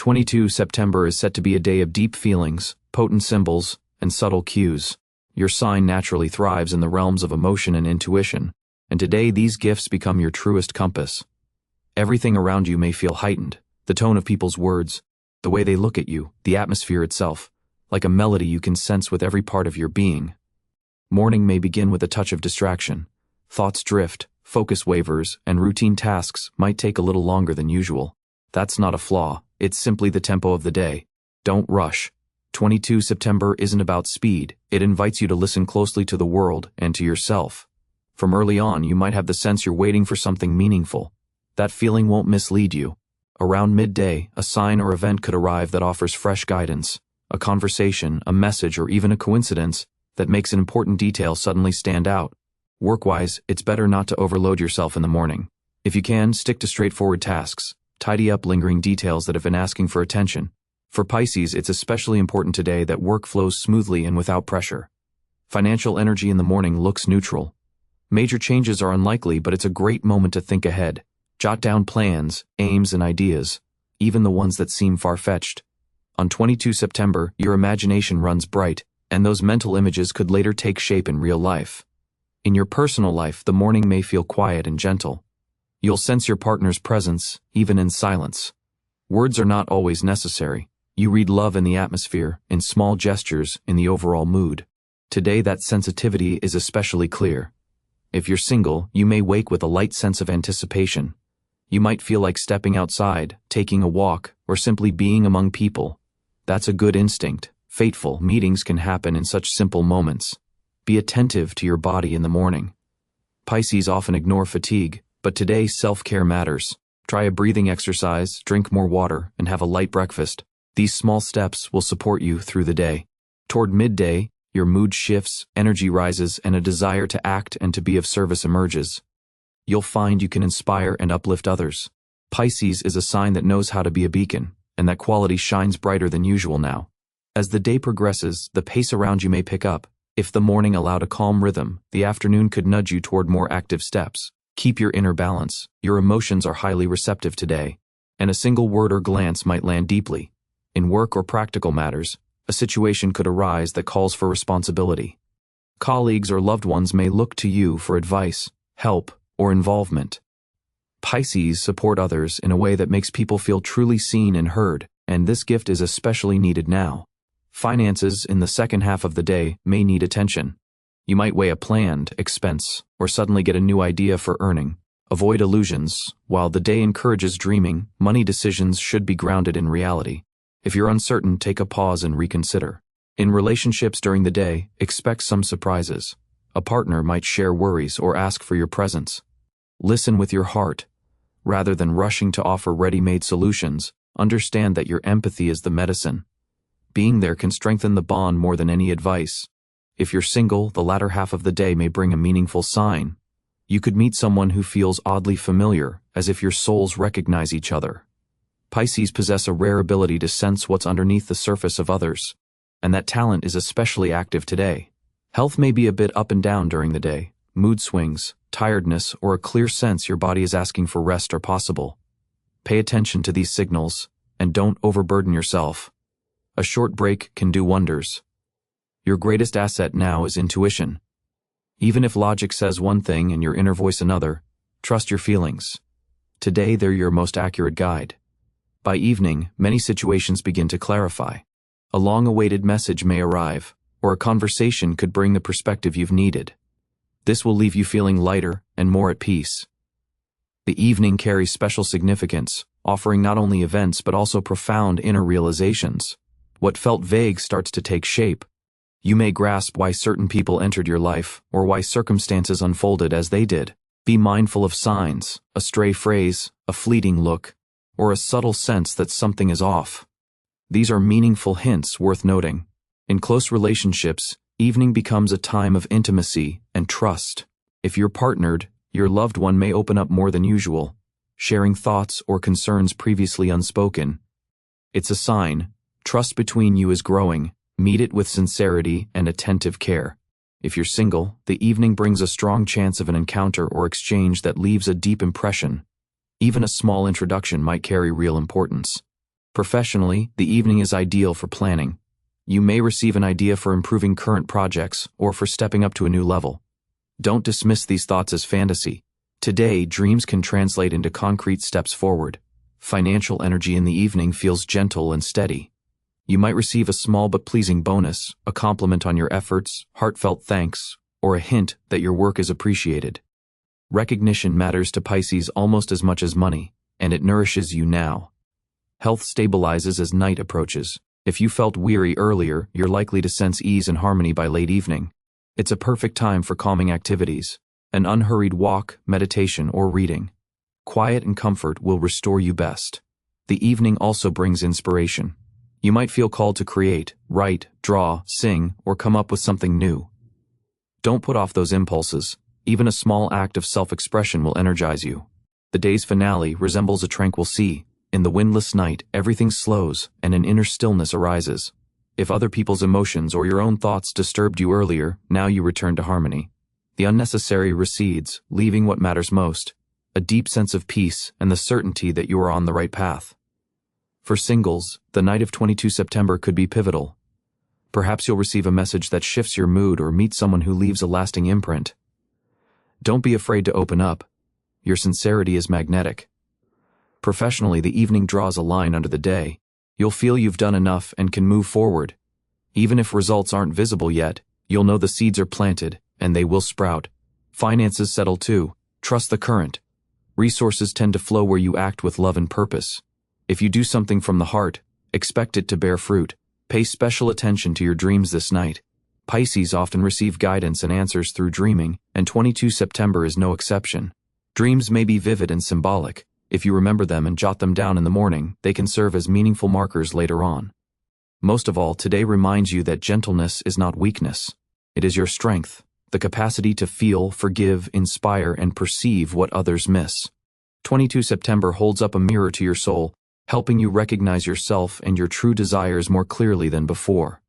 22 September is set to be a day of deep feelings, potent symbols, and subtle cues. Your sign naturally thrives in the realms of emotion and intuition, and today these gifts become your truest compass. Everything around you may feel heightened, the tone of people's words, the way they look at you, the atmosphere itself, like a melody you can sense with every part of your being. Morning may begin with a touch of distraction. Thoughts drift, focus wavers, and routine tasks might take a little longer than usual. That's not a flaw, it's simply the tempo of the day. Don't rush. 22 September isn't about speed, it invites you to listen closely to the world and to yourself. From early on, you might have the sense you're waiting for something meaningful. That feeling won't mislead you. Around midday, a sign or event could arrive that offers fresh guidance, a conversation, a message, or even a coincidence that makes an important detail suddenly stand out. Work-wise, it's better not to overload yourself in the morning. If you can, stick to straightforward tasks. Tidy up lingering details that have been asking for attention. For Pisces, it's especially important today that work flows smoothly and without pressure. Financial energy in the morning looks neutral. Major changes are unlikely, but it's a great moment to think ahead. Jot down plans, aims, and ideas, even the ones that seem far-fetched. On 22 September, your imagination runs bright, and those mental images could later take shape in real life. In your personal life, the morning may feel quiet and gentle. You'll sense your partner's presence, even in silence. Words are not always necessary. You read love in the atmosphere, in small gestures, in the overall mood. Today that sensitivity is especially clear. If you're single, you may wake with a light sense of anticipation. You might feel like stepping outside, taking a walk, or simply being among people. That's a good instinct. Fateful meetings can happen in such simple moments. Be attentive to your body in the morning. Pisces often ignore fatigue, but today self-care matters. Try a breathing exercise, drink more water, and have a light breakfast. These small steps will support you through the day. Toward midday, your mood shifts, energy rises, and a desire to act and to be of service emerges. You'll find you can inspire and uplift others. Pisces is a sign that knows how to be a beacon, and that quality shines brighter than usual now. As the day progresses, the pace around you may pick up. If the morning allowed a calm rhythm, the afternoon could nudge you toward more active steps. Keep your inner balance. Your emotions are highly receptive today, and a single word or glance might land deeply. In work or practical matters, a situation could arise that calls for responsibility. Colleagues or loved ones may look to you for advice, help, or involvement. Pisces support others in a way that makes people feel truly seen and heard, and this gift is especially needed now. Finances in the second half of the day may need attention. You might weigh a planned expense, or suddenly get a new idea for earning. Avoid illusions. While the day encourages dreaming, money decisions should be grounded in reality. If you're uncertain, take a pause and reconsider. In relationships during the day, expect some surprises. A partner might share worries or ask for your presence. Listen with your heart. Rather than rushing to offer ready-made solutions, understand that your empathy is the medicine. Being there can strengthen the bond more than any advice. If you're single, the latter half of the day may bring a meaningful sign. You could meet someone who feels oddly familiar, as if your souls recognize each other. Pisces possess a rare ability to sense what's underneath the surface of others, and that talent is especially active today. Health may be a bit up and down during the day. Mood swings, tiredness, or a clear sense your body is asking for rest are possible. Pay attention to these signals, and don't overburden yourself. A short break can do wonders. Your greatest asset now is intuition. Even if logic says one thing and your inner voice another, trust your feelings. Today they're your most accurate guide. By evening, many situations begin to clarify. A long-awaited message may arrive, or a conversation could bring the perspective you've needed. This will leave you feeling lighter and more at peace. The evening carries special significance, offering not only events but also profound inner realizations. What felt vague starts to take shape. You may grasp why certain people entered your life, or why circumstances unfolded as they did. Be mindful of signs, a stray phrase, a fleeting look, or a subtle sense that something is off. These are meaningful hints worth noting. In close relationships, evening becomes a time of intimacy and trust. If you're partnered, your loved one may open up more than usual, sharing thoughts or concerns previously unspoken. It's a sign. Trust between you is growing. Meet it with sincerity and attentive care. If you're single, the evening brings a strong chance of an encounter or exchange that leaves a deep impression. Even a small introduction might carry real importance. Professionally, the evening is ideal for planning. You may receive an idea for improving current projects or for stepping up to a new level. Don't dismiss these thoughts as fantasy. Today, dreams can translate into concrete steps forward. Financial energy in the evening feels gentle and steady. You might receive a small but pleasing bonus, a compliment on your efforts, heartfelt thanks, or a hint that your work is appreciated. Recognition matters to Pisces almost as much as money, and it nourishes you now. Health stabilizes as night approaches. If you felt weary earlier, you're likely to sense ease and harmony by late evening. It's a perfect time for calming activities, an unhurried walk, meditation, or reading. Quiet and comfort will restore you best. The evening also brings inspiration. You might feel called to create, write, draw, sing, or come up with something new. Don't put off those impulses. Even a small act of self-expression will energize you. The day's finale resembles a tranquil sea. In the windless night, everything slows and an inner stillness arises. If other people's emotions or your own thoughts disturbed you earlier, now you return to harmony. The unnecessary recedes, leaving what matters most, a deep sense of peace and the certainty that you are on the right path. For singles, the night of 22 September could be pivotal. Perhaps you'll receive a message that shifts your mood or meet someone who leaves a lasting imprint. Don't be afraid to open up. Your sincerity is magnetic. Professionally, the evening draws a line under the day. You'll feel you've done enough and can move forward. Even if results aren't visible yet, you'll know the seeds are planted, and they will sprout. Finances settle too. Trust the current. Resources tend to flow where you act with love and purpose. If you do something from the heart, expect it to bear fruit. Pay special attention to your dreams this night. Pisces often receive guidance and answers through dreaming, and 22 September is no exception. Dreams may be vivid and symbolic. If you remember them and jot them down in the morning, they can serve as meaningful markers later on. Most of all, today reminds you that gentleness is not weakness. It is your strength, the capacity to feel, forgive, inspire, and perceive what others miss. 22 September holds up a mirror to your soul, helping you recognize yourself and your true desires more clearly than before.